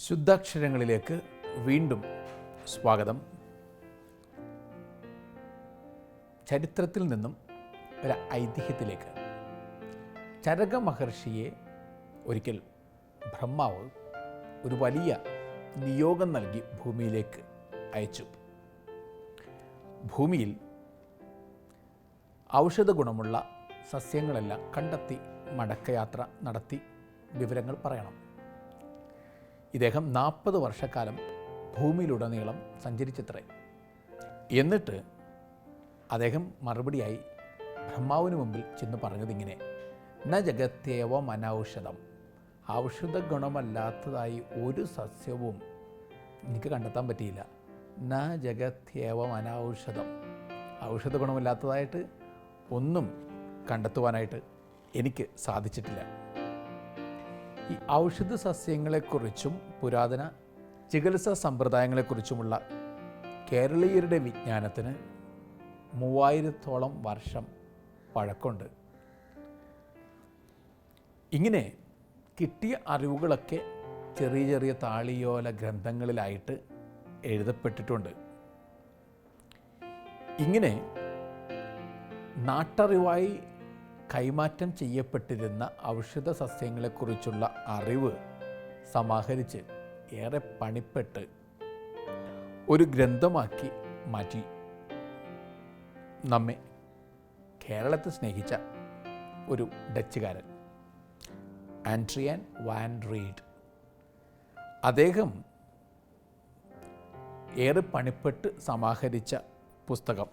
ശുദ്ധാക്ഷരങ്ങളിലേക്ക് വീണ്ടും സ്വാഗതം. ചരിത്രത്തിൽ നിന്നും ഒരു ഐതിഹ്യത്തിലേക്ക്. ചരക മഹർഷിയെ ഒരിക്കൽ ബ്രഹ്മാവ് ഒരു വലിയ നിയോഗം നൽകി ഭൂമിയിലേക്ക് അയച്ചു. ഭൂമിയിൽ ഔഷധ ഗുണമുള്ള സസ്യങ്ങളെല്ലാം കണ്ടെത്തി മടക്കയാത്ര നടത്തി വിവരങ്ങൾ പറയണം. ഇദ്ദേഹം 40 വർഷക്കാലം ഭൂമിയിലുടനീളം സഞ്ചരിച്ചത്രേ. എന്നിട്ട് അദ്ദേഹം മറുപടിയായി ബ്രഹ്മാവിന് മുമ്പിൽ ചെന്ന് പറഞ്ഞതിങ്ങനെ: ന ജഗത്തേവം അനൗഷധം, ഔഷധ ഗുണമല്ലാത്തതായി ഒരു സസ്യവും എനിക്ക് കണ്ടെത്താൻ പറ്റിയില്ല. ന ജഗത്തേവം അനൗഷധം, ഔഷധ ഗുണമില്ലാത്തതായിട്ട് ഒന്നും കണ്ടെത്തുവാനായിട്ട് എനിക്ക് സാധിച്ചിട്ടില്ല. ഈ ഔഷധ സസ്യങ്ങളെക്കുറിച്ചും പുരാതന ചികിത്സാ സമ്പ്രദായങ്ങളെക്കുറിച്ചുമുള്ള കേരളീയരുടെ വിജ്ഞാനത്തിന് 3000-ഓളം വർഷം പഴക്കമുണ്ട്. ഇങ്ങനെ കിട്ടിയ അറിവുകളൊക്കെ ചെറിയ ചെറിയ താളിയോല ഗ്രന്ഥങ്ങളിലായിട്ട് എഴുതപ്പെട്ടിട്ടുണ്ട്. ഇങ്ങനെ നാട്ടറിവായി കൈമാറ്റം ചെയ്യപ്പെട്ടിരുന്ന ഔഷധ സസ്യങ്ങളെക്കുറിച്ചുള്ള അറിവ് സമാഹരിച്ച് ഏറെ പണിപ്പെട്ട് ഒരു ഗ്രന്ഥമാക്കി മാറ്റി നമ്മെ കേരളത്തെ സ്നേഹിച്ച ഒരു ഡച്ചുകാരൻ ആൻഡ്രിയാൻ വാൻ റീഡ്. അദ്ദേഹം ഏറെ പണിപ്പെട്ട് സമാഹരിച്ച പുസ്തകം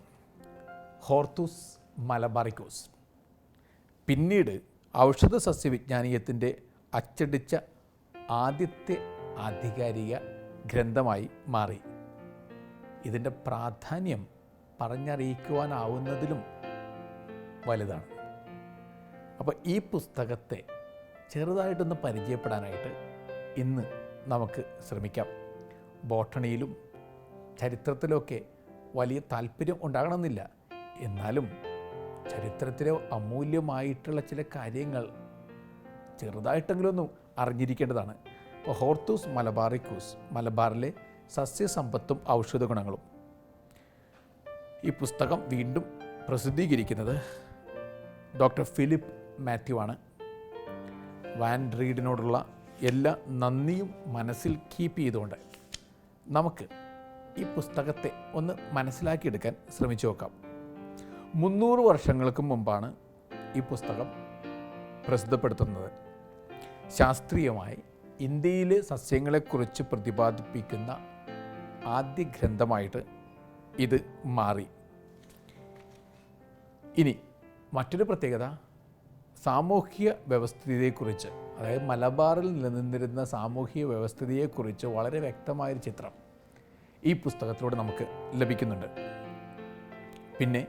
ഹോർത്തൂസ് മലബാറിക്കോസ് പിന്നീട് ഔഷധ സസ്യവിജ്ഞാനീയത്തിൻ്റെ അച്ചടിച്ച ആദ്യത്തെ ആധികാരിക ഗ്രന്ഥമായി മാറി. ഇതിൻ്റെ പ്രാധാന്യം പറഞ്ഞറിയിക്കുവാനാവുന്നതിലും വലുതാണ്. അപ്പോൾ ഈ പുസ്തകത്തെ ചെറുതായിട്ടൊന്ന് പരിചയപ്പെടാനായിട്ട് ഇന്ന് നമുക്ക് ശ്രമിക്കാം. ബോട്ടണിയിലും ചരിത്രത്തിലുമൊക്കെ വലിയ താല്പര്യം ഉണ്ടാകണമെന്നില്ല, എന്നാലും ചരിത്രത്തിലെ അമൂല്യമായിട്ടുള്ള ചില കാര്യങ്ങൾ ചെറുതായിട്ടെങ്കിലും ഒന്നും അറിഞ്ഞിരിക്കേണ്ടതാണ്. ഹോർത്തൂസ് മലബാറിക്കോസ്, മലബാറിലെ സസ്യസമ്പത്തും ഔഷധ ഗുണങ്ങളും. ഈ പുസ്തകം വീണ്ടും പ്രസിദ്ധീകരിക്കുന്നത് ഡോക്ടർ ഫിലിപ്പ് മാത്യു ആണ്. വാൻ റീഡിനോടുള്ള എല്ലാ നന്ദിയും മനസ്സിൽ കീപ്പ് ചെയ്തുകൊണ്ട് നമുക്ക് ഈ പുസ്തകത്തെ ഒന്ന് മനസ്സിലാക്കിയെടുക്കാൻ ശ്രമിച്ചു നോക്കാം. 300 വർഷങ്ങൾക്ക് മുമ്പാണ് ഈ പുസ്തകം പ്രസിദ്ധപ്പെടുത്തുന്നത്. ശാസ്ത്രീയമായി ഇന്ത്യയിലെ സസ്യങ്ങളെക്കുറിച്ച് പ്രതിപാദിപ്പിക്കുന്ന ആദ്യ ഗ്രന്ഥമായിട്ട് ഇത് മാറി. ഇനി മറ്റൊരു പ്രത്യേകത, സാമൂഹിക വ്യവസ്ഥിതിയെക്കുറിച്ച്, അതായത് മലബാറിൽ നിലനിന്നിരുന്ന സാമൂഹിക വ്യവസ്ഥിതിയെക്കുറിച്ച് വളരെ വ്യക്തമായൊരു ചിത്രം ഈ പുസ്തകത്തിലൂടെ നമുക്ക് ലഭിക്കുന്നുണ്ട്. പിന്നെ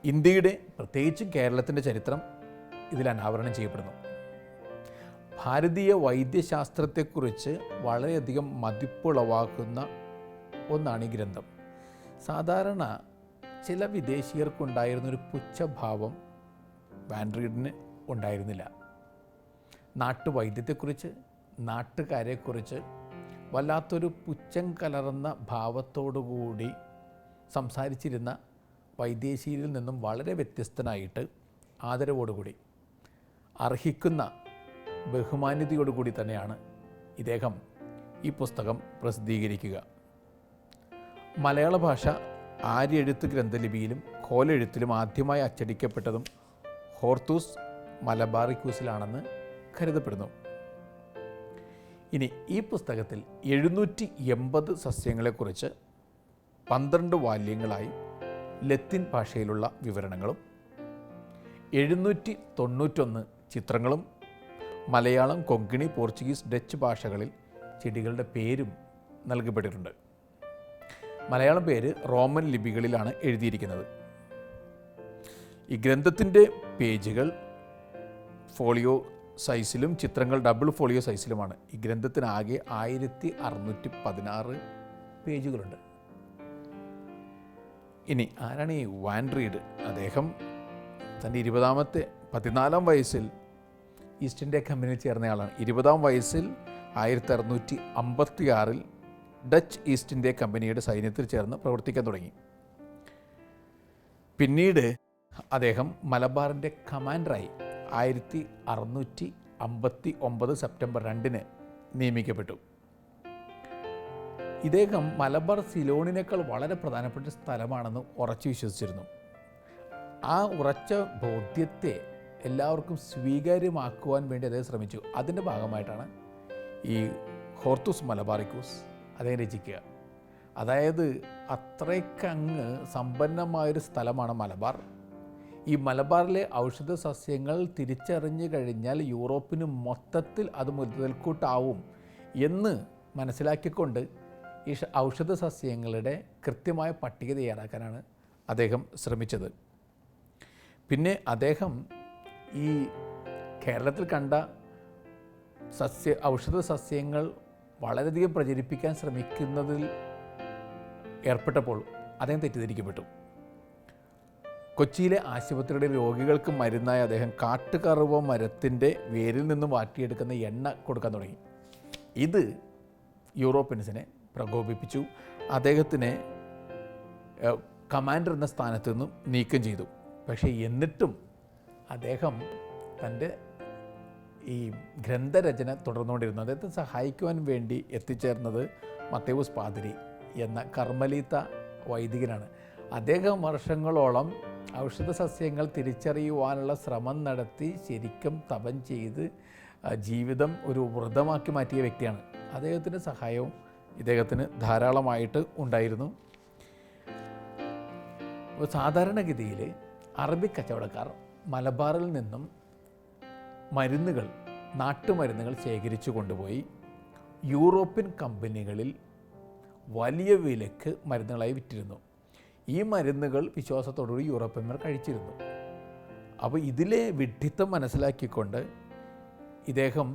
ഇന്ത്യയുടെ, പ്രത്യേകിച്ചും കേരളത്തിൻ്റെ ചരിത്രം ഇതിൽ അനാവരണം ചെയ്യപ്പെടുന്നു. ഭാരതീയ വൈദ്യശാസ്ത്രത്തെക്കുറിച്ച് വളരെയധികം മതിപ്പുളവാക്കുന്ന ഒന്നാണ് ഈ ഗ്രന്ഥം. സാധാരണ ചില വിദേശീയർക്കുണ്ടായിരുന്നൊരു പുച്ഛഭാവം വാൻ റീഡിന് ഉണ്ടായിരുന്നില്ല. നാട്ടുവൈദ്യത്തെക്കുറിച്ച്, നാട്ടുകാരെക്കുറിച്ച് വല്ലാത്തൊരു പുച്ഛം കലർന്ന ഭാവത്തോടുകൂടി സംസാരിച്ചിരുന്ന വൈദേശിയിൽ നിന്നും വളരെ വ്യത്യസ്തനായിട്ട് ആദരവോടുകൂടി, അർഹിക്കുന്ന ബഹുമാന്യതയോടുകൂടി തന്നെയാണ് ഇദ്ദേഹം ഈ പുസ്തകം പ്രസിദ്ധീകരിക്കുക. മലയാള ഭാഷ ആര്യെഴുത്ത് ഗ്രന്ഥലിപിയിലും കോലെഴുത്തിലും ആദ്യമായി അച്ചടിക്കപ്പെട്ടതും ഹോർത്തൂസ് മലബാറിക്കോസിലാണെന്ന് കരുതപ്പെടുന്നു. ഇനി ഈ പുസ്തകത്തിൽ 780 സസ്യങ്ങളെക്കുറിച്ച് 12 വാല്യങ്ങളായി ലത്തീൻ ഭാഷയിലുള്ള വിവരണങ്ങളും 791 ചിത്രങ്ങളും മലയാളം, കൊങ്കിണി, പോർച്ചുഗീസ്, ഡച്ച് ഭാഷകളിൽ ചെടികളുടെ പേരും നൽകപ്പെട്ടിട്ടുണ്ട്. മലയാളം പേര് റോമൻ ലിപികളിലാണ് എഴുതിയിരിക്കുന്നത്. ഈ ഗ്രന്ഥത്തിൻ്റെ പേജുകൾ ഫോളിയോ സൈസിലും ചിത്രങ്ങൾ ഡബിൾ ഫോളിയോ സൈസിലുമാണ്. ഈ ഗ്രന്ഥത്തിന് ആകെ 1616 പേജുകളുണ്ട്. ഇനി ആരാണ് ഈ വാൻ റീഡ്? അദ്ദേഹം തൻ്റെ 14ാം വയസ്സിൽ ഈസ്റ്റ് ഇന്ത്യ കമ്പനിയിൽ ചേർന്നയാളാണ്. 20ാം വയസ്സിൽ 1656 ഡച്ച് ഈസ്റ്റ് ഇന്ത്യ കമ്പനിയുടെ സൈന്യത്തിൽ ചേർന്ന് പ്രവർത്തിക്കാൻ തുടങ്ങി. പിന്നീട് അദ്ദേഹം മലബാറിൻ്റെ കമാൻഡറായി 1659 സെപ്റ്റംബർ 2 നിയമിക്കപ്പെട്ടു. ഇദ്ദേഹം മലബാർ സിലോണിനേക്കാൾ വളരെ പ്രധാനപ്പെട്ട സ്ഥലമാണെന്ന് ഉറച്ചു വിശ്വസിച്ചിരുന്നു. ആ ഉറച്ച ബോധ്യത്തെ എല്ലാവർക്കും സ്വീകാര്യമാക്കുവാൻ വേണ്ടി അദ്ദേഹം ശ്രമിച്ചു. അതിൻ്റെ ഭാഗമായിട്ടാണ് ഈ ഹോർത്തൂസ് മലബാറിക്കൂസ് അദ്ദേഹം രചിക്കുക. അതായത് അത്രയ്ക്കങ്ങ് സമ്പന്നമായൊരു സ്ഥലമാണ് മലബാർ. ഈ മലബാറിലെ ഔഷധ സസ്യങ്ങൾ തിരിച്ചറിഞ്ഞു കഴിഞ്ഞാൽ യൂറോപ്പിന് മൊത്തത്തിൽ അത് മുതൽക്കൂട്ടാവും എന്ന് മനസ്സിലാക്കിക്കൊണ്ട് ഈ ഔഷധ സസ്യങ്ങളുടെ കൃത്യമായ പട്ടിക തയ്യാറാക്കാനാണ് അദ്ദേഹം ശ്രമിച്ചത്. പിന്നെ അദ്ദേഹം ഈ കേരളത്തിൽ കണ്ട ഔഷധ സസ്യങ്ങൾ വളരെയധികം പ്രചരിപ്പിക്കാൻ ശ്രമിക്കുന്നതിൽ ഏർപ്പെട്ടപ്പോൾ അദ്ദേഹം തെറ്റിദ്ധരിക്കപ്പെട്ടു. കൊച്ചിയിലെ ആശുപത്രിയുടെ രോഗികൾക്ക് മരുന്നായി അദ്ദേഹം കാട്ടുകറുവ മരത്തിൻ്റെ വേരിൽ നിന്ന് മാറ്റിയെടുക്കുന്ന എണ്ണ കൊടുക്കാൻ തുടങ്ങി. ഇത് യൂറോപ്യൻസിനെ പ്രകോപിപ്പിച്ചു. അദ്ദേഹത്തിനെ കമാൻഡർ എന്ന സ്ഥാനത്ത് നിന്നും നീക്കം ചെയ്തു. പക്ഷേ എന്നിട്ടും അദ്ദേഹം തൻ്റെ ഈ ഗ്രന്ഥരചന തുടർന്നുകൊണ്ടിരുന്നു. അദ്ദേഹത്തെ സഹായിക്കുവാൻ വേണ്ടി എത്തിച്ചേർന്നത് മത്തേവൂസ് പാതിരി എന്ന കർമ്മലീത്ത വൈദികനാണ്. അദ്ദേഹം വർഷങ്ങളോളം ഔഷധ സസ്യങ്ങൾ തിരിച്ചറിയുവാനുള്ള ശ്രമം നടത്തി ശരിക്കും തപം ചെയ്ത് ജീവിതം ഒരു വ്രതമാക്കി മാറ്റിയ വ്യക്തിയാണ്. അദ്ദേഹത്തിൻ്റെ സഹായവും ഇദ്ദേഹത്തിന് ധാരാളമായിട്ട് ഉണ്ടായിരുന്നു. സാധാരണഗതിയിൽ അറബി കച്ചവടക്കാർ മലബാറിൽ നിന്നും നാട്ടുമരുന്നുകൾ ശേഖരിച്ചു കൊണ്ടുപോയി യൂറോപ്യൻ കമ്പനികളിൽ വലിയ വിലക്ക് മരുന്നുകളായി വിറ്റിരുന്നു. ഈ മരുന്നുകൾ വിശ്വാസത്തോടുകൂടി യൂറോപ്യന്മാർ കഴിച്ചിരുന്നു. അപ്പോൾ ഇതിലെ വിഡ്ഢിത്തം മനസ്സിലാക്കിക്കൊണ്ട് ഇദ്ദേഹം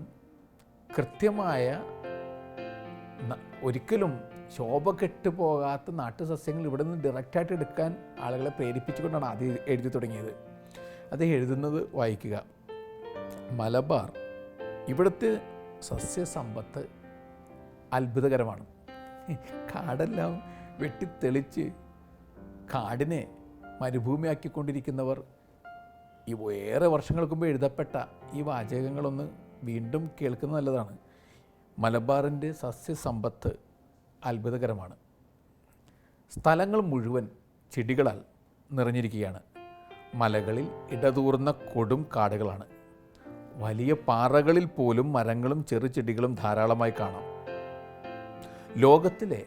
കൃത്യമായ ഒരിക്കലും ശോഭ കെട്ടുപോകാത്ത നാട്ടുസസ്യങ്ങൾ ഇവിടെ നിന്ന് ഡയറക്റ്റായിട്ട് എടുക്കാൻ ആളുകളെ പ്രേരിപ്പിച്ചുകൊണ്ടാണ് ആദ്യം എഴുതി തുടങ്ങിയത്. അദ്ദേഹം എഴുതുന്നത് വായിക്കുക. മലബാർ, ഇവിടുത്തെ സസ്യസമ്പത്ത് അത്ഭുതകരമാണ്. കാടെല്ലാം വെട്ടിത്തെളിച്ച് കാടിനെ മരുഭൂമിയാക്കിക്കൊണ്ടിരിക്കുന്നവർ ഈ ഏറെ വർഷങ്ങൾക്ക് മുമ്പ് എഴുതപ്പെട്ട ഈ വാചകങ്ങളൊന്ന് വീണ്ടും കേൾക്കുന്നത് നല്ലതാണ്. മലബാറിൻ്റെ സസ്യസമ്പത്ത് അത്ഭുതകരമാണ്. സ്ഥലങ്ങൾ മുഴുവൻ ചെടികളാൽ നിറഞ്ഞിരിക്കുകയാണ്. മലകളിൽ ഇടതൂർന്ന കൊടും കാടുകളാണ്. വലിയ പാറകളിൽ പോലും മരങ്ങളും ചെറുചെടികളും ധാരാളമായി കാണാം. ലോകത്തിലെ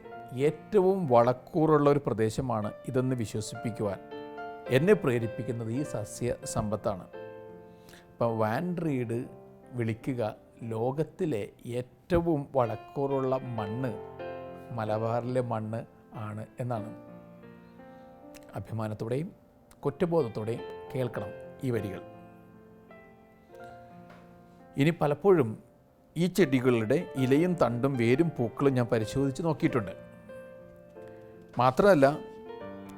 ഏറ്റവും വളക്കൂറുള്ള ഒരു പ്രദേശമാണ് ഇതെന്ന് വിശ്വസിപ്പിക്കുവാൻ എന്നെ പ്രേരിപ്പിക്കുന്നത് ഈ സസ്യ സമ്പത്താണ്. ഇപ്പം വാൻ റീഡ് വിളിക്കുക ലോകത്തിലെ ഏറ്റവും വളക്കൂറുള്ള മണ്ണ് മലബാറിലെ മണ്ണ് ആണ് എന്നാണ്. അഭിമാനത്തോടെയും കുറ്റബോധത്തോടെയും കേൾക്കണം ഈ വരികൾ. ഇനി പലപ്പോഴും ഈ ചെടികളുടെ ഇലയും തണ്ടും വേരും പൂക്കളും ഞാൻ പരിശോധിച്ച് നോക്കിയിട്ടുണ്ട്. മാത്രമല്ല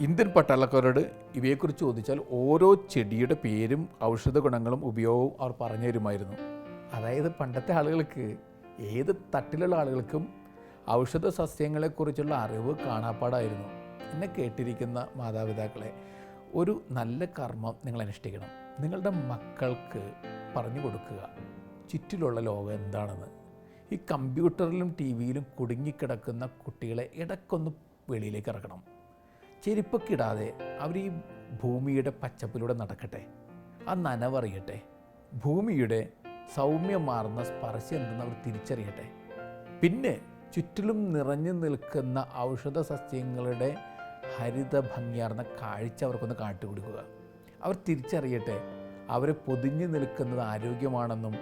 ഇന്ത്യൻ പട്ടാളക്കാരോട് ഇവയെക്കുറിച്ച് ചോദിച്ചാൽ ഓരോ ചെടിയുടെ പേരും ഔഷധ ഗുണങ്ങളും ഉപയോഗവും അവർ പറഞ്ഞു തരുമായിരുന്നു. അതായത് പണ്ടത്തെ ആളുകൾക്ക്, ഏത് തട്ടിലുള്ള ആളുകൾക്കും ഔഷധ സസ്യങ്ങളെക്കുറിച്ചുള്ള അറിവ് കാണാപ്പാടായിരുന്നു. എന്നെ കേട്ടിരിക്കുന്ന മാതാപിതാക്കളെ, ഒരു നല്ല കർമ്മം നിങ്ങൾ അനുഷ്ഠിക്കണം. നിങ്ങളുടെ മക്കൾക്ക് പറഞ്ഞു കൊടുക്കുക ചുറ്റിലുള്ള ലോകം എന്താണെന്ന്. ഈ കമ്പ്യൂട്ടറിലും ടി വിയിലും കുടുങ്ങിക്കിടക്കുന്ന കുട്ടികളെ ഇടയ്ക്കൊന്ന് വെളിയിലേക്ക് ഇറക്കണം. ചെരുപ്പൊക്കെ ഇടാതെ അവർ ഈ ഭൂമിയുടെ പച്ചപ്പിലൂടെ നടക്കട്ടെ, ആ നനവറിയട്ടെ, ഭൂമിയുടെ സൗമ്യമാർന്ന സ്പർശം എന്തെന്ന് അവർ തിരിച്ചറിയട്ടെ. പിന്നെ ചുറ്റിലും നിറഞ്ഞു നിൽക്കുന്ന ഔഷധ സസ്യങ്ങളുടെ ഹരിത ഭംഗിയാർന്ന കാഴ്ച അവർക്കൊന്ന് കാട്ടിക്കൊടുക്കുക. അവർ തിരിച്ചറിയട്ടെ അവരെ പൊതിഞ്ഞു നിൽക്കുന്നത് ആരോഗ്യമാണെന്നും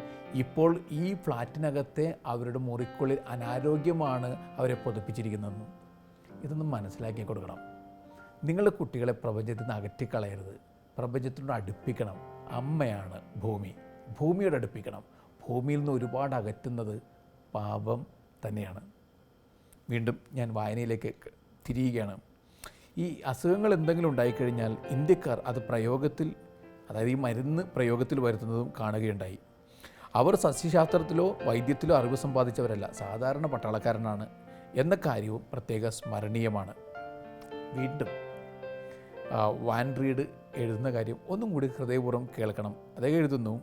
ഇപ്പോൾ ഈ ഫ്ലാറ്റിനകത്തെ അവരുടെ മുറിക്കുള്ളിൽ അനാരോഗ്യമാണ് അവരെ പൊതിപ്പിച്ചിരിക്കുന്നതെന്നും. ഇതൊന്നും മനസ്സിലാക്കി കൊടുക്കണം. നിങ്ങളുടെ കുട്ടികളെ പ്രപഞ്ചത്തിൽ നിന്ന് അകറ്റിക്കളയരുത്. പ്രപഞ്ചത്തിനോട് അടുപ്പിക്കണം. അമ്മയാണ് ഭൂമി, ഭൂമിയോട് അടുപ്പിക്കണം. ഭൂമിയിൽ നിന്ന് ഒരുപാട് അകറ്റുന്നത് പാപം തന്നെയാണ്. വീണ്ടും ഞാൻ വായനയിലേക്ക് തിരിയുകയാണ്. ഈ അസുഖങ്ങൾ എന്തെങ്കിലും ഉണ്ടായിക്കഴിഞ്ഞാൽ ഇന്ത്യക്കാർ അത് പ്രയോഗത്തിൽ, അതായത് ഈ മരുന്ന് പ്രയോഗത്തിൽ വരുത്തുന്നതും കാണുകയുണ്ടായി. അവർ സസ്യശാസ്ത്രത്തിലോ വൈദ്യത്തിലോ അറിവ് സമ്പാദിച്ചവരല്ല, സാധാരണ പട്ടാളക്കാരനാണ് എന്ന കാര്യവും പ്രത്യേക സ്മരണീയമാണ്. വീണ്ടും വാൻ റീഡ് എഴുതുന്ന കാര്യം ഒന്നും കൂടി ഹൃദയപൂർവ്വം കേൾക്കണം. അദ്ദേഹം എഴുതുന്നു,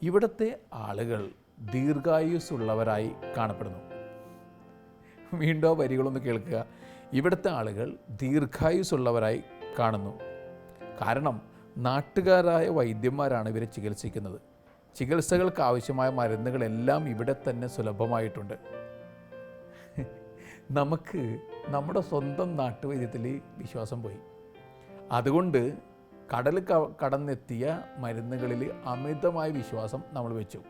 ഇവിടുത്തെ ആളുകൾ ദീർഘായുസ്സുള്ളവരായി കാണപ്പെടുന്നു. വീണ്ടും ആ വരികളൊന്ന് കേൾക്കുക. ഇവിടുത്തെ ആളുകൾ ദീർഘായുസ്സുള്ളവരായി കാണുന്നു. കാരണം നാട്ടുകാരായ വൈദ്യന്മാരാണ് ഇവരെ ചികിത്സിക്കുന്നത്. ചികിത്സകൾക്ക് ആവശ്യമായ മരുന്നുകളെല്ലാം ഇവിടെ തന്നെ സുലഭമായിട്ടുണ്ട്. നമുക്ക് നമ്മുടെ സ്വന്തം നാട്ടുവൈദ്യത്തിൽ വിശ്വാസം പോയി. അതുകൊണ്ട് കടൽ കടന്നെത്തിയ മരുന്നുകളിൽ അമിതമായ വിശ്വാസം നമ്മൾ വെച്ചു.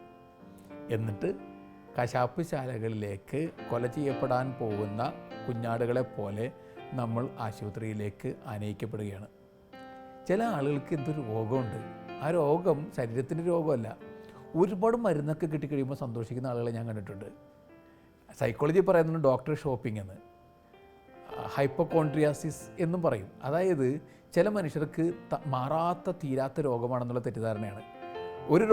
എന്നിട്ട് കശാപ്പ് ശാലകളിലേക്ക് കൊല ചെയ്യപ്പെടാൻ പോകുന്ന കുഞ്ഞാടുകളെ പോലെ നമ്മൾ ആശുപത്രിയിലേക്ക് ആനയിക്കപ്പെടുകയാണ്. ചില ആളുകൾക്ക് എന്തൊരു രോഗമുണ്ട്. ആ രോഗം ശരീരത്തിൻ്റെ രോഗമല്ല. ഒരുപാട് മരുന്നൊക്കെ കിട്ടിക്കഴിയുമ്പോൾ സന്തോഷിക്കുന്ന ആളുകളെ ഞാൻ കണ്ടിട്ടുണ്ട്. സൈക്കോളജി പറയുന്നത് ഡോക്ടർ ഷോപ്പിംഗ് എന്ന്, ഹൈപ്പോകോൺട്രിയാസിസ് എന്നും പറയും. അതായത് ചില മനുഷ്യർക്ക് മാറാത്ത തീരാത്ത രോഗമാണെന്നുള്ള തെറ്റിദ്ധാരണയാണ്. ഒരു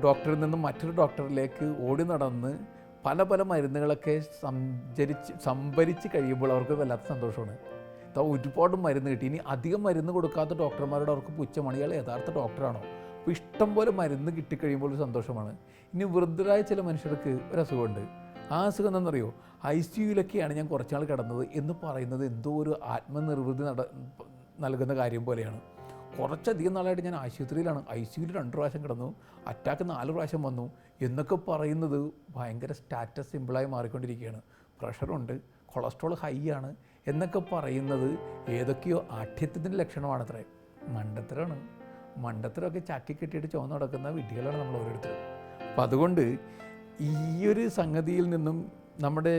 ഡോക്ടറിൽ നിന്നും മറ്റൊരു ഡോക്ടറിലേക്ക് ഓടി നടന്ന് പല പല മരുന്നുകളൊക്കെ സംഭരിച്ച് കഴിയുമ്പോൾ അവർക്ക് വല്ലാത്ത സന്തോഷമാണ്. ഒരുപാട് മരുന്ന് കിട്ടി. ഇനി അധികം മരുന്ന് കൊടുക്കാത്ത ഡോക്ടർമാരോട് അവർക്ക് പുച്ഛമാണ്. ഇയാൾ യഥാർത്ഥ ഡോക്ടറാണോ? അപ്പോൾ ഇഷ്ടം പോലെ മരുന്ന് കിട്ടിക്കഴിയുമ്പോൾ ഒരു സന്തോഷമാണ്. ഇനി വൃദ്ധരായ ചില മനുഷ്യർക്ക് ഒരു അസുഖമുണ്ട്. ആ അസുഖം എന്താണെന്നറിയോ? ICUയിലൊക്കെയാണ് ഞാൻ കുറച്ചാൾ കിടന്നത് എന്ന് പറയുന്നത് എന്തോ ഒരു ആത്മനിർവൃതി നൽകുന്ന കാര്യം പോലെയാണ്. കുറച്ചധികം നാളായിട്ട് ഞാൻ ആശുപത്രിയിലാണ്, ICUയിൽ 2 പ്രാവശ്യം കിടന്നു, അറ്റാക്ക് 4 പ്രാവശ്യം വന്നു എന്നൊക്കെ പറയുന്നത് ഭയങ്കര സ്റ്റാറ്റസ് സിമ്പിളായി മാറിക്കൊണ്ടിരിക്കുകയാണ്. പ്രഷറുണ്ട്, കൊളസ്ട്രോൾ ഹൈ ആണ് എന്നൊക്കെ പറയുന്നത് ഏതൊക്കെയോ ആഠ്യത്വത്തിൻ്റെ ലക്ഷണമാണത്രേ. മണ്ടത്തരമാണ്. മണ്ടത്തരമൊക്കെ ചാക്കി കെട്ടിയിട്ട് ചുവന്ന് നടക്കുന്ന വിഡ്ഢികളാണ് നമ്മൾ ഓരോരുത്തരും. അപ്പം അതുകൊണ്ട് ഈയൊരു സംഗതിയിൽ നിന്നും നമ്മുടെ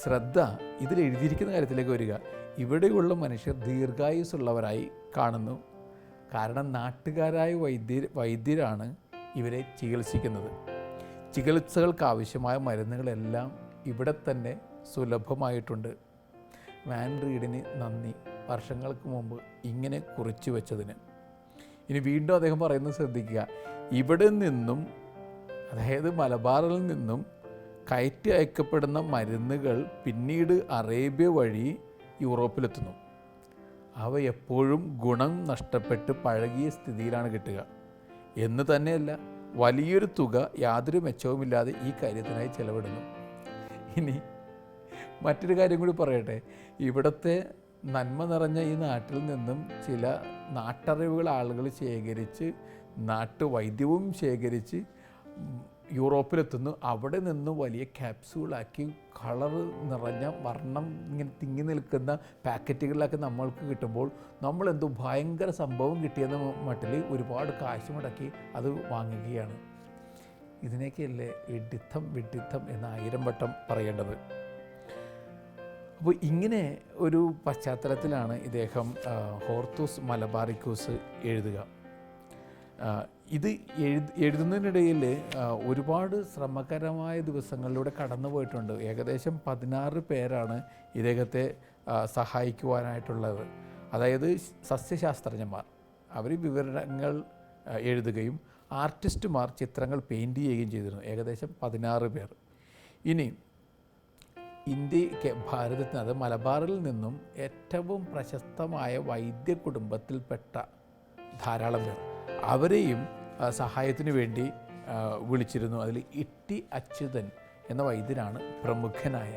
ശ്രദ്ധ ഇതിൽ എഴുതിയിരിക്കുന്ന കാര്യത്തിലേക്ക് വരിക. ഇവിടെയുള്ള മനുഷ്യർ ദീർഘായുസ്സുള്ളവരായി കാണുന്നു. കാരണം നാട്ടുകാരായ വൈദ്യരാണ് ഇവരെ ചികിത്സിക്കുന്നത്. ചികിത്സകൾക്ക് ആവശ്യമായ മരുന്നുകളെല്ലാം ഇവിടെ തന്നെ സുലഭമായിട്ടുണ്ട്. വാൻ റീഡിന് നന്ദി, വർഷങ്ങൾക്ക് മുമ്പ് ഇങ്ങനെ കുറിച്ചു വെച്ചതിന്. ഇനി വീണ്ടും അദ്ദേഹം പറയുന്നത് ശ്രദ്ധിക്കുക. ഇവിടെ നിന്നും, അതായത് മലബാറിൽ നിന്നും കയറ്റി അയക്കപ്പെടുന്ന മരുന്നുകൾ പിന്നീട് അറേബ്യ വഴി യൂറോപ്പിലെത്തുന്നു. അവ എപ്പോഴും ഗുണം നഷ്ടപ്പെട്ട് പഴകിയ സ്ഥിതിയിലാണ് കിട്ടുക. എന്ന് തന്നെയല്ല, വലിയൊരു തുക യാതൊരു മെച്ചവുമില്ലാതെ ഈ കാര്യത്തിനായി ചെലവിടുന്നു. ഇനി മറ്റൊരു കാര്യം കൂടി പറയട്ടെ. ഇവിടുത്തെ നന്മ നിറഞ്ഞ ഈ നാട്ടിൽ നിന്നും ചില നാട്ടറിവുകൾ ആളുകൾ ശേഖരിച്ച്, നാട്ടുവൈദ്യവും ശേഖരിച്ച് യൂറോപ്പിലെത്തുന്നു. അവിടെ നിന്ന് വലിയ ക്യാപ്സ്യൂളാക്കി കളർ നിറഞ്ഞ വർണ്ണം ഇങ്ങനെ തിങ്ങി നിൽക്കുന്ന പാക്കറ്റുകളിലൊക്കെ നമ്മൾക്ക് കിട്ടുമ്പോൾ നമ്മളെന്തോ ഭയങ്കര സംഭവം കിട്ടിയെന്ന മട്ടിൽ ഒരുപാട് കാശ് മുടക്കി അത് വാങ്ങുകയാണ്. ഇതിനൊക്കെയല്ലേ വിഡ്ഢിത്തം എന്ന് 1000 വട്ടം പറയേണ്ടത്. അപ്പോൾ ഇങ്ങനെ ഒരു പശ്ചാത്തലത്തിലാണ് ഇദ്ദേഹം ഹോർത്തൂസ് മലബാറിക്കൂസ് എഴുതുക. ഇത് എഴുതുന്നതിനിടയിൽ ഒരുപാട് ശ്രമകരമായ ദിവസങ്ങളിലൂടെ കടന്നു പോയിട്ടുണ്ട്. ഏകദേശം 16 പേരാണ് ഇദ്ദേഹത്തെ സഹായിക്കുവാനായിട്ടുള്ളത്. അതായത് സസ്യശാസ്ത്രജ്ഞന്മാർ, അവർ വിവരണങ്ങൾ എഴുതുകയും ആർട്ടിസ്റ്റുമാർ ചിത്രങ്ങൾ പെയിൻറ്റ് ചെയ്യുകയും ചെയ്തിരുന്നു. ഏകദേശം 16 പേർ. ഇനി ഭാരതത്തിന്, അത് മലബാറിൽ നിന്നും ഏറ്റവും പ്രശസ്തമായ വൈദ്യ കുടുംബത്തിൽപ്പെട്ട ധാരാളം പേർ, അവരെയും സഹായത്തിനു വേണ്ടി വിളിച്ചിരുന്നു. അതിൽ ഇട്ടി അച്യുതൻ എന്ന വൈദ്യനാണ് പ്രമുഖനായ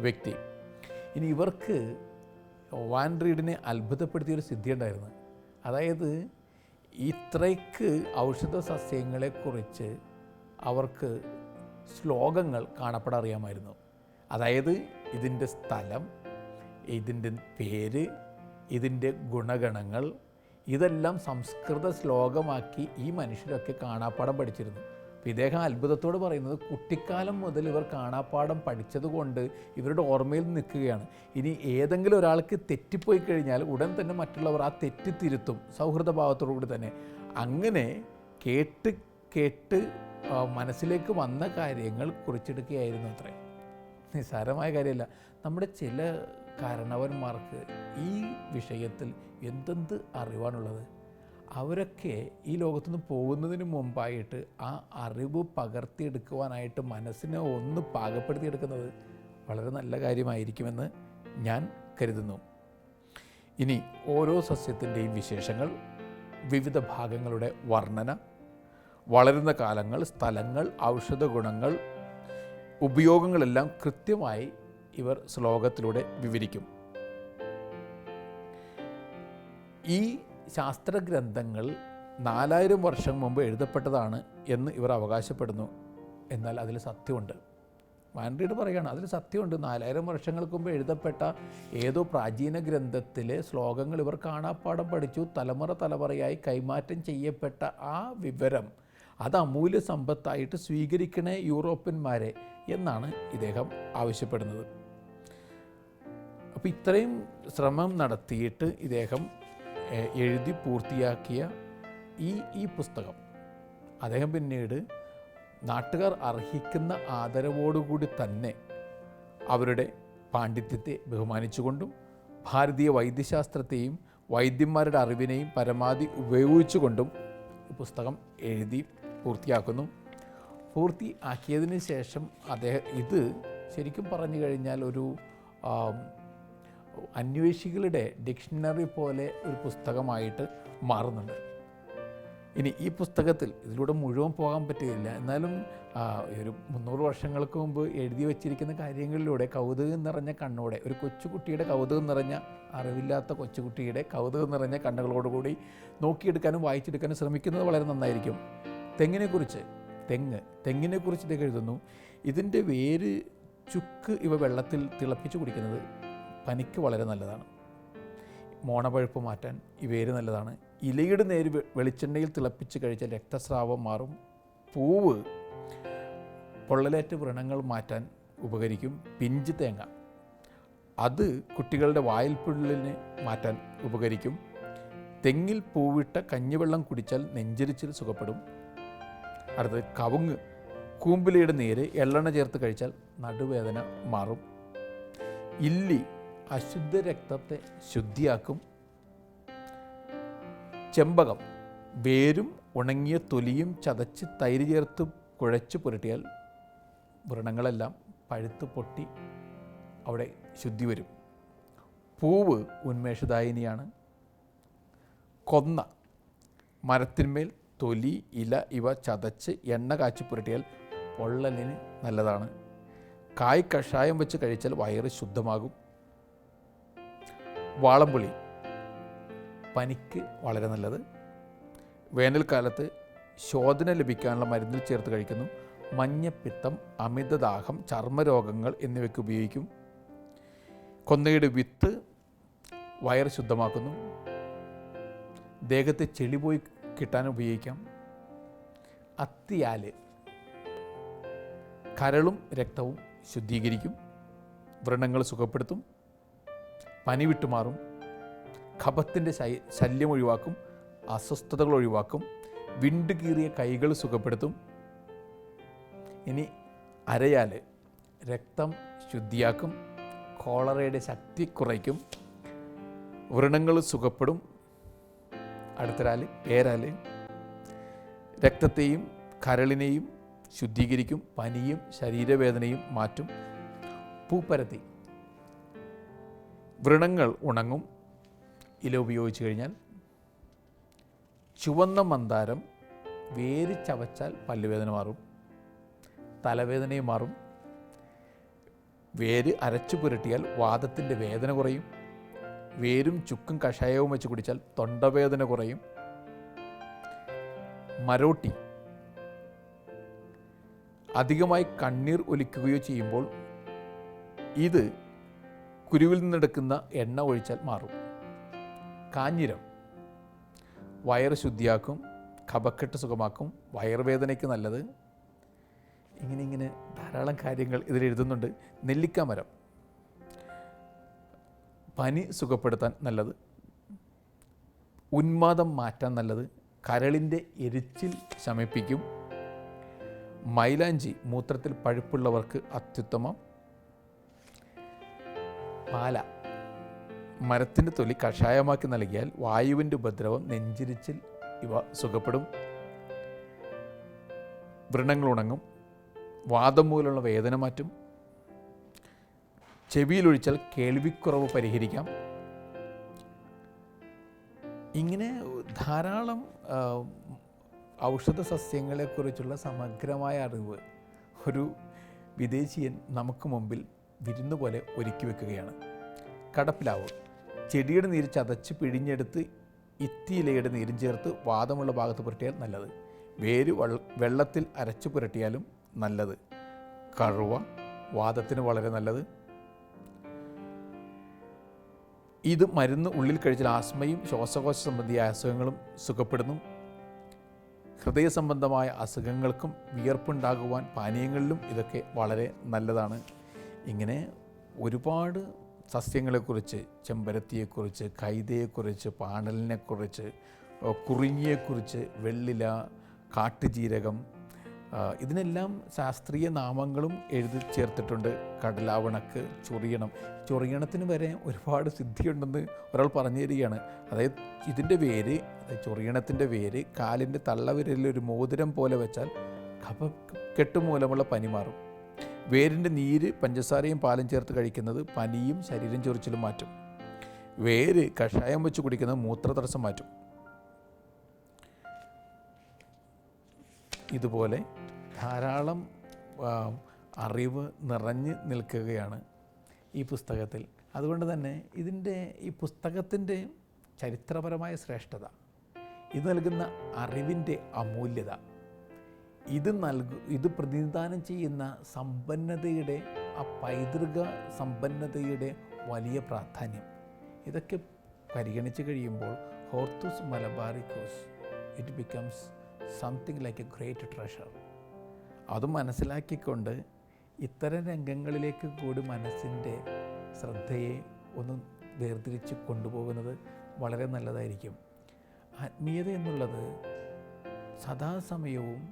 വ്യക്തി. ഇനി ഇവർക്ക് വാൻ റീഡിനെ അത്ഭുതപ്പെടുത്തിയൊരു സിദ്ധി ഉണ്ടായിരുന്നു. അതായത് ഇത്രയ്ക്ക് ഔഷധ സസ്യങ്ങളെക്കുറിച്ച് അവർക്ക് ശ്ലോകങ്ങൾ കാണപ്പെടാറിയാമായിരുന്നു. അതായത് ഇതിൻ്റെ സ്ഥലം, ഇതിൻ്റെ പേര്, ഇതിൻ്റെ ഗുണഗണങ്ങൾ, ഇതെല്ലാം സംസ്കൃത ശ്ലോകമാക്കി ഈ മനുഷ്യരൊക്കെ കാണാപ്പാഠം പഠിച്ചിരുന്നു. അപ്പോൾ ഇദ്ദേഹം അത്ഭുതത്തോട് പറയുന്നത്, കുട്ടിക്കാലം മുതൽ ഇവർ കാണാപ്പാഠം പഠിച്ചതുകൊണ്ട് ഇവരുടെ ഓർമ്മയിൽ നിൽക്കുകയാണ്. ഇനി ഏതെങ്കിലും ഒരാൾക്ക് തെറ്റിപ്പോയി കഴിഞ്ഞാൽ ഉടൻ തന്നെ മറ്റുള്ളവർ ആ തെറ്റ് തിരുത്തും, സൗഹൃദഭാവത്തോടു കൂടി തന്നെ. അങ്ങനെ കേട്ട് മനസ്സിലേക്ക് വന്ന കാര്യങ്ങൾ കുറിച്ചെടുക്കുകയായിരുന്നു. അത്രേ നിസ്സാരമായ കാര്യമല്ല. നമ്മുടെ ചില കാരണവന്മാർക്ക് ഈ വിഷയത്തിൽ എന്തെന്ത് അറിവാണുള്ളത്. അവരൊക്കെ ഈ ലോകത്തുനിന്ന് പോകുന്നതിന് മുമ്പായിട്ട് ആ അറിവ് പകർത്തിയെടുക്കുവാനായിട്ട് മനസ്സിനെ ഒന്ന് പാകപ്പെടുത്തിയെടുക്കുന്നത് വളരെ നല്ല കാര്യമായിരിക്കുമെന്ന് ഞാൻ കരുതുന്നു. ഇനി ഓരോ സസ്യത്തിൻ്റെയും വിശേഷങ്ങൾ, വിവിധ ഭാഗങ്ങളുടെ വർണ്ണന, വളരുന്ന കാലങ്ങൾ, സ്ഥലങ്ങൾ, ഔഷധ ഗുണങ്ങൾ, ഉപയോഗങ്ങളെല്ലാം കൃത്യമായി ഇവർ ശ്ലോകത്തിലൂടെ വിവരിക്കും. ഈ ശാസ്ത്രഗ്രന്ഥങ്ങൾ 4000 വർഷം മുമ്പ് എഴുതപ്പെട്ടതാണ് എന്ന് ഇവർ അവകാശപ്പെടുന്നു. എന്നാൽ അതിൽ സത്യമുണ്ട്. വാൻഡ്രീഡ് പറയുകയാണ്, അതിൽ സത്യമുണ്ട്. 4000 വർഷങ്ങൾക്ക് മുമ്പ് എഴുതപ്പെട്ട ഏതോ പ്രാചീന ഗ്രന്ഥത്തിലെ ശ്ലോകങ്ങൾ ഇവർ കാണാപ്പാഠം പഠിച്ചു. തലമുറ തലമുറയായി കൈമാറ്റം ചെയ്യപ്പെട്ട ആ വിവരം അത് അമൂല്യ സമ്പത്തായിട്ട് സ്വീകരിക്കണേ യൂറോപ്യന്മാരെ എന്നാണ് ഇദ്ദേഹം ആവശ്യപ്പെടുന്നത്. അപ്പോൾ ഇത്രയും ശ്രമം നടത്തിയിട്ട് ഇദ്ദേഹം എഴുതി പൂർത്തിയാക്കിയ ഈ പുസ്തകം അദ്ദേഹം പിന്നീട് നാട്ടുകാർ അർഹിക്കുന്ന ആദരവോടുകൂടി തന്നെ അവരുടെ പാണ്ഡിത്യത്തെ ബഹുമാനിച്ചുകൊണ്ടും ഭാരതീയ വൈദ്യശാസ്ത്രത്തെയും വൈദ്യന്മാരുടെ അറിവിനെയും പരമാവധി ഉപയോഗിച്ചുകൊണ്ടും ഈ പുസ്തകം എഴുതി പൂർത്തിയാക്കുന്നു. പൂർത്തിയാക്കിയതിന് ശേഷം അദ്ദേഹം ഇത് ശരിക്കും പറഞ്ഞു കഴിഞ്ഞാൽ ഒരു അന്വേഷികളുടെ ഡിക്ഷണറി പോലെ ഒരു പുസ്തകമായിട്ട് മാറുന്നുണ്ട്. ഇനി ഈ പുസ്തകത്തിൽ ഇതിലൂടെ മുഴുവൻ പോകാൻ പറ്റുകയില്ല. എന്നാലും ഒരു 300 വർഷങ്ങൾക്ക് മുമ്പ് എഴുതി വച്ചിരിക്കുന്ന കാര്യങ്ങളിലൂടെ കൗതുകം നിറഞ്ഞ കണ്ണോടെ, ഒരു കൊച്ചുകുട്ടിയുടെ കൗതുകം നിറഞ്ഞ, അറിവില്ലാത്ത കൊച്ചുകുട്ടിയുടെ കൗതുകം നിറഞ്ഞ കണ്ണുകളോടുകൂടി നോക്കിയെടുക്കാനും വായിച്ചെടുക്കാനും ശ്രമിക്കുന്നത് വളരെ നന്നായിരിക്കും. തെങ്ങിനെക്കുറിച്ച് ഇതൊക്കെ എഴുതുന്നു. ഇതിൻ്റെ വേര് ചുക്ക് ഇവ വെള്ളത്തിൽ തിളപ്പിച്ച് കുടിക്കുന്നത് പനിക്ക് വളരെ നല്ലതാണ്. മോണപഴുപ്പ് മാറ്റാൻ ഈ വേര് നല്ലതാണ്. ഇലയുടെ നേര് വെളിച്ചെണ്ണയിൽ തിളപ്പിച്ച് കഴിച്ചാൽ രക്തസ്രാവം മാറും. പൂവ് പൊള്ളലേറ്റ വ്രണങ്ങൾ മാറ്റാൻ ഉപകരിക്കും. പിഞ്ച് തേങ്ങ അത് കുട്ടികളുടെ വായിൽപ്പുള്ളിനെ മാറ്റാൻ ഉപകരിക്കും. തെങ്ങിൽ പൂവിട്ട കഞ്ഞിവെള്ളം കുടിച്ചാൽ നെഞ്ചരിച്ചിൽ സുഖപ്പെടും. അടുത്തത് കവുങ്ങ്, കൂമ്പിലയുടെ നേര് എള്ളെണ്ണ ചേർത്ത് കഴിച്ചാൽ നടുവേദന മാറും. ഇല്ലി അശുദ്ധ രക്തത്തെ ശുദ്ധിയാക്കും. ചെമ്പകം വേരും ഉണങ്ങിയ തൊലിയും ചതച്ച് തൈര് ചേർത്ത് കുഴച്ച് പുരട്ടിയാൽ വ്രണങ്ങളെല്ലാം പഴുത്ത് പൊട്ടി അവിടെ ശുദ്ധി വരും. പൂവ് ഉന്മേഷദായിനിയാണ്. കൊന്ന മരത്തിന്മേൽ തൊലി, ഇല ഇവ ചതച്ച് എണ്ണ കാച്ചി പുരട്ടിയാൽ പൊള്ളലിന് നല്ലതാണ്. കായ് കഷായം വെച്ച് കഴിച്ചാൽ വയറ് ശുദ്ധമാകും. വാളംപുളി പനിക്ക് വളരെ നല്ലത്. വേനൽക്കാലത്ത് ശോധന ലഭിക്കാനുള്ള മരുന്നിൽ ചേർത്ത് കഴിക്കുന്നു. മഞ്ഞപ്പിത്തം, അമിതദാഹം, ചർമ്മരോഗങ്ങൾ എന്നിവയ്ക്ക് ഉപയോഗിക്കും. കൊന്നയുടെ വിത്ത് വയറ് ശുദ്ധമാക്കുന്നു. ദേഹത്തെ ചെളി പോയി കിട്ടാൻ ഉപയോഗിക്കാം. അത്തിയാല് കരളും രക്തവും ശുദ്ധീകരിക്കും. വ്രണങ്ങൾ സുഖപ്പെടുത്തും. പനി വിട്ടുമാറും. കഫത്തിൻ്റെ ശല്യം ഒഴിവാക്കും. അസ്വസ്ഥതകൾ ഒഴിവാക്കും. വിണ്ടുകീറിയ കൈകൾ സുഖപ്പെടുത്തും. ഇനി അരയാല് രക്തം ശുദ്ധിയാക്കും. കോളറയുടെ ശക്തി കുറയ്ക്കും. വ്രണങ്ങൾ സുഖപ്പെടും. അടുത്തൊരാല് പേരാല് രക്തത്തെയും കരളിനെയും ശുദ്ധീകരിക്കും. പനിയും ശരീരവേദനയും മാറ്റും. പൂപ്പരത്തി വ്രണങ്ങൾ ഉണങ്ങും ഇല ഉപയോഗിച്ച് കഴിഞ്ഞാൽ. ചുവന്ന മന്ദാരം വേര് ചവച്ചാൽ പല്ലുവേദന മാറും. തലവേദനയും മാറും. വേര് അരച്ചു പുരട്ടിയാൽ വാദത്തിൻ്റെ വേദന കുറയും. വേരും ചുക്കും കഷായവും വെച്ച് കുടിച്ചാൽ തൊണ്ടവേദന കുറയും. മരോട്ടി അധികമായി കണ്ണീർ ഒലിക്കുകയോ ചെയ്യുമ്പോൾ ഇത് കുരുവിൽ നിന്നെടുക്കുന്ന എണ്ണ ഒഴിച്ചാൽ മാറും. കാഞ്ഞിരം വയറ് ശുദ്ധിയാക്കും. കഫക്കെട്ട് സുഖമാക്കും. വയറുവേദനയ്ക്ക് നല്ലത്. ഇങ്ങനെ ധാരാളം കാര്യങ്ങൾ ഇതിലെഴുതുന്നുണ്ട്. നെല്ലിക്കാമരം പനി സുഖപ്പെടുത്താൻ നല്ലത്. ഉന്മാദം മാറ്റാൻ നല്ലത്. കരളിൻ്റെ എരിച്ചിൽ ശമിപ്പിക്കും. മൈലാഞ്ചി മൂത്രത്തിൽ പഴുപ്പുള്ളവർക്ക് അത്യുത്തമം. പാല മരത്തിൻ്റെ തൊലി കഷായമാക്കി നൽകിയാൽ വായുവിൻ്റെ ഉപദ്രവം, നെഞ്ചിരിച്ചിൽ ഇവ സുഖപ്പെടും. വ്രണങ്ങൾ ഉണങ്ങും. വാദം മൂലമുള്ള വേദന മാറ്റും. ചെവിയിലൊഴിച്ചാൽ കേൾവിക്കുറവ് പരിഹരിക്കാം. ഇങ്ങനെ ധാരാളം ഔഷധ സസ്യങ്ങളെക്കുറിച്ചുള്ള സമഗ്രമായ അറിവ് ഒരു വിദേശീയൻ നമുക്ക് മുമ്പിൽ വിരുന്ന് പോലെ ഒരുക്കി വെക്കുകയാണ്. കടപ്പിലാവ് ചെടിയുടെ നീര് ചതച്ച് പിഴിഞ്ഞെടുത്ത് ഇത്തിയിലയുടെ നീരും ചേർത്ത് വാദമുള്ള ഭാഗത്ത് പുരട്ടിയാൽ നല്ലത്. വേര് വെള്ളത്തിൽ അരച്ചു പുരട്ടിയാലും നല്ലത്. കറുവ വാദത്തിന് വളരെ നല്ലത്. ഇത് മരുന്ന് ഉള്ളിൽ കഴിച്ചാൽ ആസ്മയും ശ്വാസകോശ സംബന്ധിയായ അസുഖങ്ങളും സുഖപ്പെടുന്നു. ഹൃദയ സംബന്ധമായ അസുഖങ്ങൾക്കും വിയർപ്പുണ്ടാകുവാൻ പാനീയങ്ങളിലും ഇതൊക്കെ വളരെ നല്ലതാണ്. ഇങ്ങനെ ഒരുപാട് സസ്യങ്ങളെക്കുറിച്ച്, ചെമ്പരത്തിയെക്കുറിച്ച്, കൈതയെക്കുറിച്ച്, പാണലിനെക്കുറിച്ച്, കുറിഞ്ഞിയെക്കുറിച്ച്, വെള്ളില, കാട്ടുജീരകം, ഇതിനെല്ലാം ശാസ്ത്രീയ നാമങ്ങളും എഴുതി ചേർത്തിട്ടുണ്ട്. കടലാവണക്ക്, ചൊറിയണത്തിന് വരെ ഒരുപാട് സിദ്ധിയുണ്ടെന്ന് ഒരാൾ പറഞ്ഞു തരികയാണ്. അതായത് ഇതിൻ്റെ വേര്, ചൊറിയണത്തിൻ്റെ വേര് കാലിൻ്റെ തള്ളവിരലിൽ ഒരു മോതിരം പോലെ വെച്ചാൽ കഫക്കെട്ട് മൂലമുള്ള പനി മാറും. വേരിൻ്റെ നീര് പഞ്ചസാരയും പാലും ചേർത്ത് കഴിക്കുന്നത് പനിയും ശരീരം ചൊറിച്ചിലും മാറ്റും. വേര് കഷായം വെച്ച് കുടിക്കുന്നത് മൂത്രതടസ്സം മാറ്റും. ഇതുപോലെ ധാരാളം അറിവ് നിറഞ്ഞു നിൽക്കുകയാണ് ഈ പുസ്തകത്തിൽ. അതുകൊണ്ട് തന്നെ ഈ പുസ്തകത്തിൻ്റെ ചരിത്രപരമായ ശ്രേഷ്ഠത, ഇത് നൽകുന്ന അറിവിൻ്റെ അമൂല്യത, ഇത് പ്രതിനിധാനം ചെയ്യുന്ന സമ്പന്നതയുടെ, ആ പൈതൃക സമ്പന്നതയുടെ വലിയ പ്രാധാന്യം, ഇതൊക്കെ പരിഗണിച്ച് കഴിയുമ്പോൾ Hortus Malabaricus it becomes something like a great treasure. അത് മനസ്സിലാക്കിക്കൊണ്ട് ഇത്തരം രംഗങ്ങളിലേക്ക് കൂടി മനസ്സിൻ്റെ ശ്രദ്ധയെ ഒന്ന് വേർതിരിച്ച് കൊണ്ടുപോകുന്നത് വളരെ നല്ലതായിരിക്കും. ആത്മീയത എന്നുള്ളത് സദാസമയവും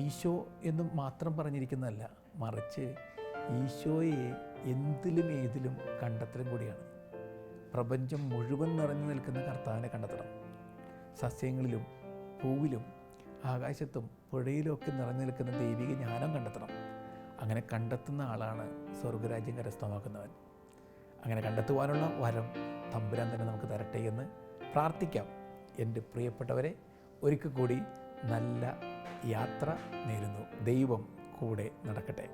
ഈശോ എന്ന് മാത്രം പറഞ്ഞിരിക്കുന്നതല്ല, മറിച്ച് ഈശോയെ എന്തിലും ഏതിലും കണ്ടെത്തലും കൂടിയാണ്. പ്രപഞ്ചം മുഴുവൻ നിറഞ്ഞു നിൽക്കുന്ന കർത്താവിനെ കണ്ടെത്തണം. സസ്യങ്ങളിലും പൂവിലും ആകാശത്തും പുഴയിലുമൊക്കെ നിറഞ്ഞു നിൽക്കുന്ന ദൈവിക ജ്ഞാനം കണ്ടെത്തണം. അങ്ങനെ കണ്ടെത്തുന്ന ആളാണ് സ്വർഗരാജ്യം കരസ്ഥമാക്കുന്നവൻ. അങ്ങനെ കണ്ടെത്തുവാനുള്ള വരം തമ്പുരാൻ തന്നെ നമുക്ക് തരട്ടെ എന്ന് പ്രാർത്ഥിക്കാം. എൻ്റെ പ്രിയപ്പെട്ടവരെ, ഒരിക്കൽ കൂടി നല്ല യാത്ര നേരുന്നു. ദൈവം കൂടെ നടക്കട്ടെ.